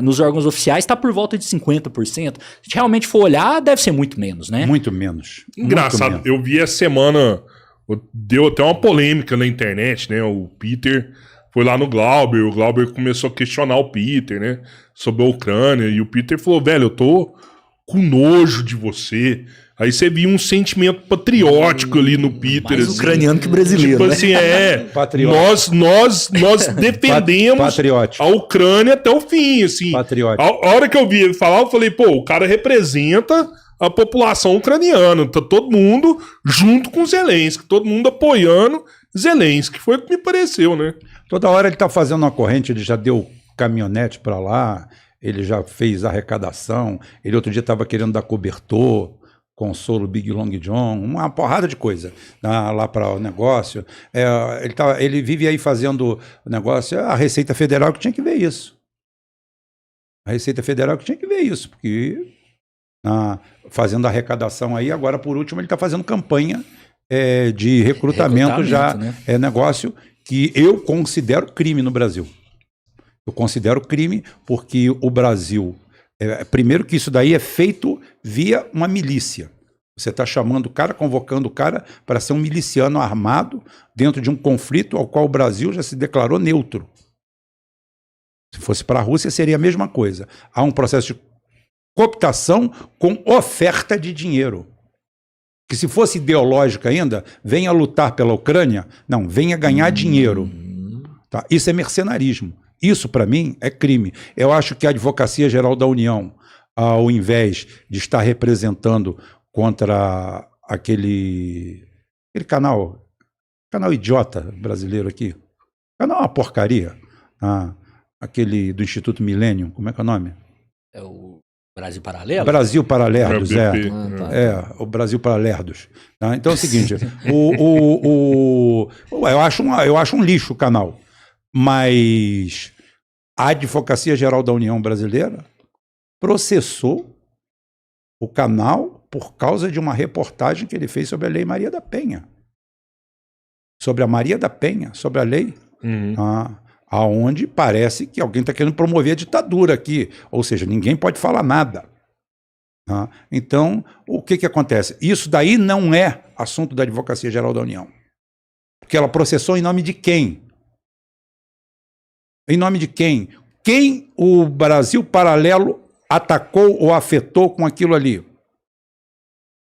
nos órgãos oficiais está por volta de 50%. Se a gente realmente for olhar, deve ser muito menos, né? Muito menos. Engraçado, Muito menos. eu vi essa semana, deu até uma polêmica na internet, né? O Peter foi lá no Glauber, o Glauber começou a questionar o Peter, né? Sobre a Ucrânia, e o Peter falou, velho, eu tô com nojo de você. Aí você viu um sentimento patriótico ali no Peter. Mais assim, ucraniano que brasileiro, tipo né? assim, Patriótico. nós defendemos Patriótico. a Ucrânia até o fim, assim. Patriótico. A hora que eu vi ele falar, eu falei, pô, o cara representa a população ucraniana. Tá todo mundo junto com Zelensky, todo mundo apoiando Zelensky. Foi o que me pareceu, né? Toda hora ele está fazendo uma corrente, ele já deu caminhonete para lá, ele já fez arrecadação, ele outro dia estava querendo dar cobertor, consolo Big Long John, uma porrada de coisa lá para o negócio. Ele vive aí fazendo o negócio, a Receita Federal que tinha que ver isso. A Receita Federal que tinha que ver isso, porque fazendo arrecadação aí, agora por último ele está fazendo campanha de recrutamento já, né? É negócio que eu considero crime no Brasil. Eu considero crime porque o Brasil... primeiro que isso daí é feito via uma milícia. Você está chamando o cara, convocando o cara para ser um miliciano armado dentro de um conflito ao qual o Brasil já se declarou neutro. Se fosse para a Rússia, seria a mesma coisa. Há um processo de cooptação com oferta de dinheiro. Que se fosse ideológica ainda, venha lutar pela Ucrânia, não, venha ganhar dinheiro. Tá? Isso é mercenarismo. Isso, para mim, é crime. Eu acho que a Advocacia Geral da União, ao invés de estar representando contra aquele canal idiota brasileiro aqui, canal é uma porcaria, aquele do Instituto Millennium, como é que é o nome? É o Brasil Paralelo? Brasil Paralerdos, o Brasil Paralerdos. Tá? Então é o seguinte, eu acho um lixo o canal, mas a Advocacia Geral da União Brasileira processou o canal por causa de uma reportagem que ele fez sobre a Lei Maria da Penha. Sobre a Maria da Penha, sobre a lei, aonde parece que alguém está querendo promover a ditadura aqui. Ou seja, ninguém pode falar nada. Então, o que acontece? Isso daí não é assunto da Advocacia Geral da União. Porque ela processou em nome de quem? Em nome de quem? Quem o Brasil Paralelo atacou ou afetou com aquilo ali?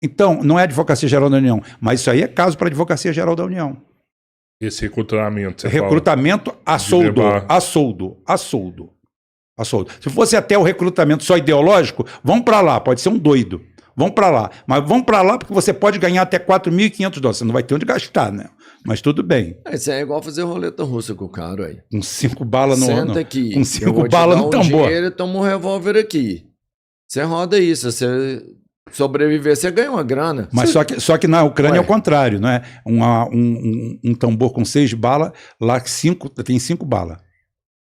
Então, não é a Advocacia Geral da União, mas isso aí é caso para a Advocacia Geral da União. Esse recrutamento. Recrutamento a soldo. Se fosse até o recrutamento só ideológico, vão para lá, pode ser um doido. Vão para lá. Mas vão para lá porque você pode ganhar até $4.500. Você não vai ter onde gastar, né? Mas tudo bem. Isso é igual fazer roleta russa com o cara aí. Com 5 balas no... Senta aqui. Com 5 balas no tambor. Dinheiro, toma um revólver aqui. Você roda isso. Você sobreviver, você ganha uma grana. Mas só que na Ucrânia é o contrário, não é? Um tambor com 6 balas, lá tem 5 balas.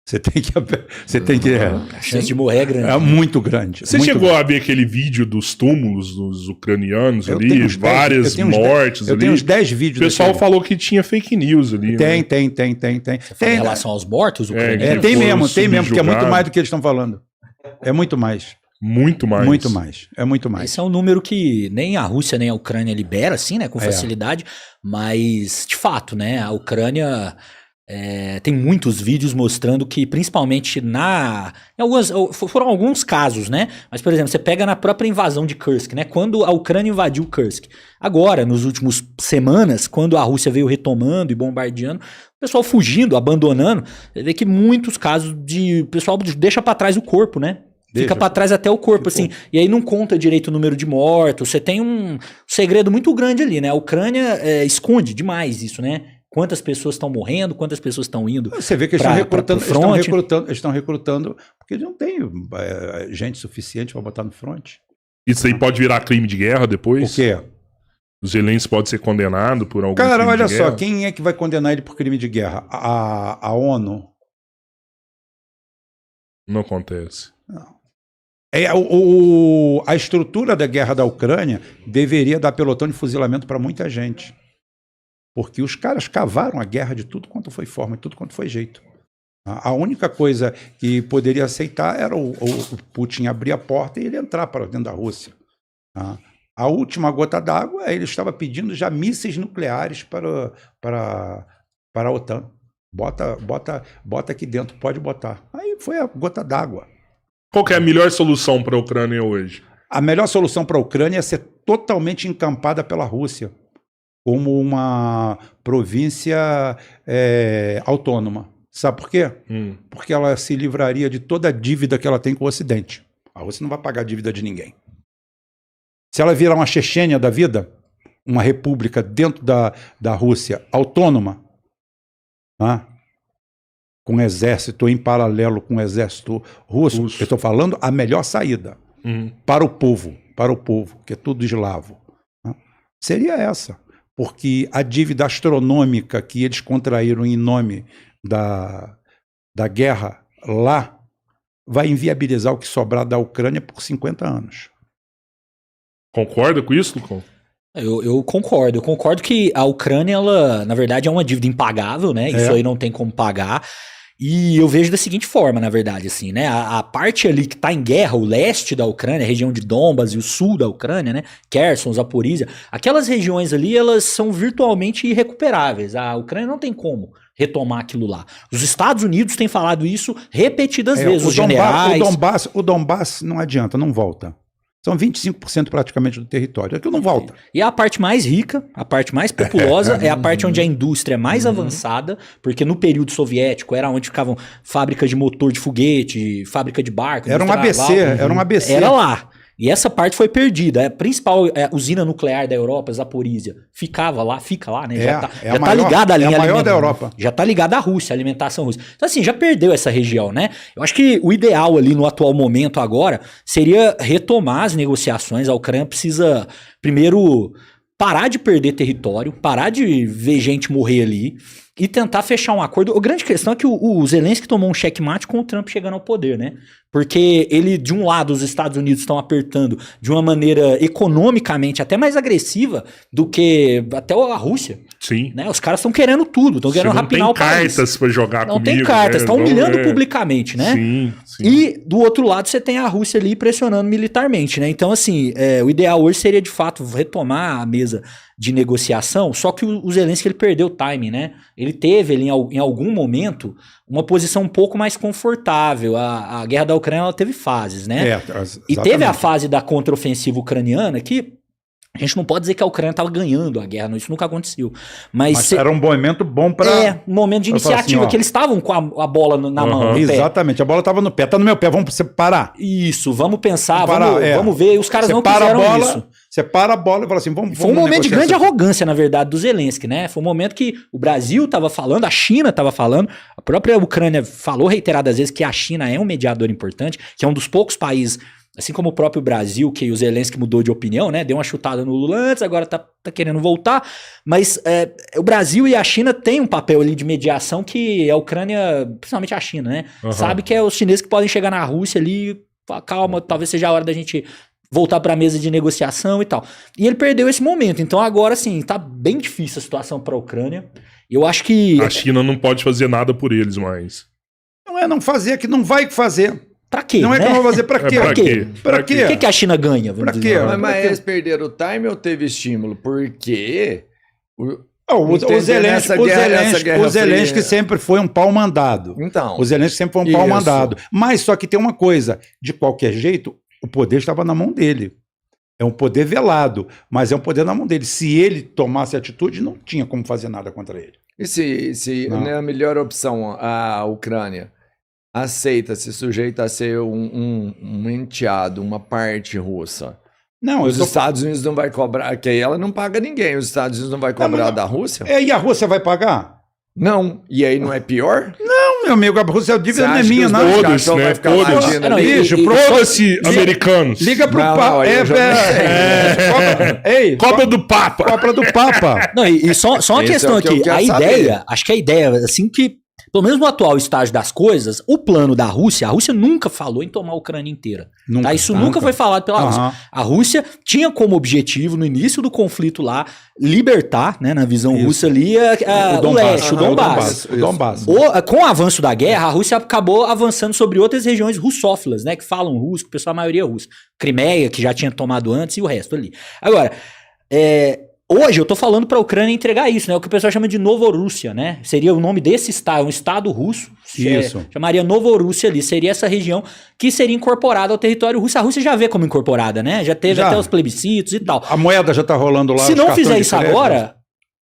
Você tem que a chance de morrer é grande. É muito grande. Você chegou a ver aquele vídeo dos túmulos dos ucranianos ali? Várias mortes ali? Eu tenho uns 10 vídeos. O pessoal falou que tinha fake news ali. Tem. Em relação aos mortos? Tem mesmo, porque é muito mais do que eles estão falando. É muito mais. Muito mais. Muito mais. É muito mais. Esse é um número que nem a Rússia nem a Ucrânia libera, assim, né? Com facilidade. Mas, de fato, né? A Ucrânia... tem muitos vídeos mostrando que, principalmente foram alguns casos, né? Mas, por exemplo, você pega na própria invasão de Kursk, né? Quando a Ucrânia invadiu Kursk. Agora, nos últimos semanas, quando a Rússia veio retomando e bombardeando, o pessoal fugindo, abandonando, você vê que muitos casos o pessoal deixa pra trás o corpo, né? Fica pra trás até o corpo, assim. E aí não conta direito o número de mortos. Você tem um segredo muito grande ali, né? A Ucrânia esconde demais isso, né? Quantas pessoas estão morrendo, quantas pessoas estão indo. Você vê que eles estão recrutando porque eles não têm gente suficiente para botar no front. Isso aí pode virar crime de guerra depois? O quê? O Zelensky pode ser condenado por algum crime de guerra? Cara, olha só, guerra? Quem é que vai condenar ele por crime de guerra? A ONU? Não acontece. Não. A estrutura da guerra da Ucrânia deveria dar pelotão de fuzilamento para muita gente. Porque os caras cavaram a guerra de tudo quanto foi forma, de tudo quanto foi jeito. A única coisa que poderia aceitar era o Putin abrir a porta e ele entrar para dentro da Rússia. Tá? A última gota d'água, ele estava pedindo já mísseis nucleares para a OTAN. Bota aqui dentro, pode botar. Aí foi a gota d'água. Qual que é a melhor solução para a Ucrânia hoje? A melhor solução para a Ucrânia é ser totalmente encampada pela Rússia, como uma província autônoma. Sabe por quê? Porque ela se livraria de toda a dívida que ela tem com o Ocidente. A Rússia não vai pagar a dívida de ninguém. Se ela virar uma Chechênia da vida, uma república dentro da Rússia autônoma, tá? Com exército em paralelo com o exército russo, eu estou falando a melhor saída para o povo, que é tudo eslavo. Tá? Seria essa, porque a dívida astronômica que eles contraíram em nome da guerra lá vai inviabilizar o que sobrar da Ucrânia por 50 anos. Concorda com isso, Lucão? Eu concordo. Eu concordo que a Ucrânia, ela, na verdade, é uma dívida impagável, né? Isso aí não tem como pagar. E eu vejo da seguinte forma, na verdade, assim, né? A parte ali que tá em guerra, o leste da Ucrânia, a região de Donbas e o sul da Ucrânia, né? Kherson, Zaporizhia, aquelas regiões ali, elas são virtualmente irrecuperáveis. A Ucrânia não tem como retomar aquilo lá. Os Estados Unidos têm falado isso repetidas vezes, os generais... O Donbass não adianta, não volta. São 25% praticamente do território. Aquilo não volta. E a parte mais rica, a parte mais populosa, é a parte onde a indústria é mais avançada, porque no período soviético era onde ficavam fábricas de motor de foguete, fábrica de barco. Era um ABC, era um ABC. Era lá. E essa parte foi perdida. A principal usina nuclear da Europa, Zaporizhia, ficava lá, fica lá, né? Já tá ligada a linha maior da Europa. Já tá ligada à Rússia, a alimentação russa. Então assim, já perdeu essa região, né? Eu acho que o ideal ali no atual momento agora seria retomar as negociações. A Ucrânia precisa primeiro parar de perder território, parar de ver gente morrer ali e tentar fechar um acordo. A grande questão é que o Zelensky tomou um checkmate com o Trump chegando ao poder, né? Porque ele, de um lado, os Estados Unidos estão apertando de uma maneira economicamente até mais agressiva do que até a Rússia. Sim. Né? Os caras estão querendo tudo, estão querendo rapinar o país. Não tem cartas pra jogar não comigo. Não tem cartas, estão humilhando né? publicamente, né? Sim. E do outro lado você tem a Rússia ali pressionando militarmente, né? Então, assim, o ideal hoje seria, de fato, retomar a mesa de negociação, só que o Zelensky ele perdeu o timing, né? Ele teve ali, em algum momento uma posição um pouco mais confortável. A guerra da Ucrânia ela teve fases, né? E teve a fase da contraofensiva ucraniana que a gente não pode dizer que a Ucrânia estava ganhando a guerra, isso nunca aconteceu. Mas era um momento bom para... um momento de iniciativa, assim, que eles estavam com a bola na mão. Exatamente, a bola estava no pé, tá no meu pé, vamos parar. Isso, vamos pensar, vamos ver. Os caras não quiseram isso. Você para a bola e fala assim, vamos Foi um momento de grande arrogância, na verdade, do Zelensky, né? Foi um momento que o Brasil estava falando, a China estava falando, a própria Ucrânia falou reiteradas vezes que a China é um mediador importante, que é um dos poucos países, assim como o próprio Brasil, que o Zelensky mudou de opinião, né? Deu uma chutada no Lula antes, agora tá querendo voltar. Mas o Brasil e a China têm um papel ali de mediação que a Ucrânia, principalmente a China, né? Sabe que é os chineses que podem chegar na Rússia ali, calma, talvez seja a hora da gente voltar para a mesa de negociação e tal. E ele perdeu esse momento. Então agora, assim, tá bem difícil a situação para a Ucrânia. Eu acho que... A China não pode fazer nada por eles mais. Não é não fazer, que não vai fazer. Pra quê? Não é que não vai fazer, pra quê? Pra quê? O que a China ganha? Pra quê? Mas eles perderam o time ou teve estímulo? Porque... O Zelensky sempre foi um pau mandado. Então, o Zelensky sempre foi um pau mandado. Mas só que tem uma coisa, de qualquer jeito, o poder estava na mão dele. É um poder velado, mas é um poder na mão dele. Se ele tomasse atitude, não tinha como fazer nada contra ele. E se não é a melhor opção, a Ucrânia aceita, se sujeita a ser um enteado, uma parte russa? Não, os Estados Unidos não vai cobrar, que aí ela não paga ninguém, os Estados Unidos não vai cobrar da Rússia? E a Rússia vai pagar? Não, e aí não é pior? Não, meu amigo, a Rússia, a dívida não é minha, não. Todos, né? Foda-se, americanos. Liga pro Papa. Copa do Papa. Copa do Papa. Não, e só uma questão aqui, acho que a ideia, assim que pelo menos no atual estágio das coisas, o plano da Rússia, a Rússia nunca falou em tomar a Ucrânia inteira. Tá? Isso nunca foi falado pela Rússia. A Rússia tinha como objetivo, no início do conflito lá, libertar, né, na visão russa ali, o leste, o Donbass. O Donbass. Com o avanço da guerra, a Rússia acabou avançando sobre outras regiões russófilas, né, que falam russo, que o pessoal, a maioria é russa. Crimeia, que já tinha tomado antes, e o resto ali. Agora, hoje eu tô falando pra Ucrânia entregar isso, né? O que o pessoal chama de Novorússia, né? Seria o nome desse estado, um estado russo. Isso. Chamaria Novorússia ali. Seria essa região que seria incorporada ao território russo. A Rússia já vê como incorporada, né? Já teve até os plebiscitos e tal. A moeda já tá rolando lá. Se não fizer isso agora,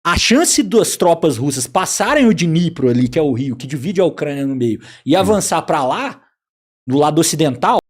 a chance das tropas russas passarem o Dnipro ali, que é o rio, que divide a Ucrânia no meio, e avançar pra lá, do lado ocidental,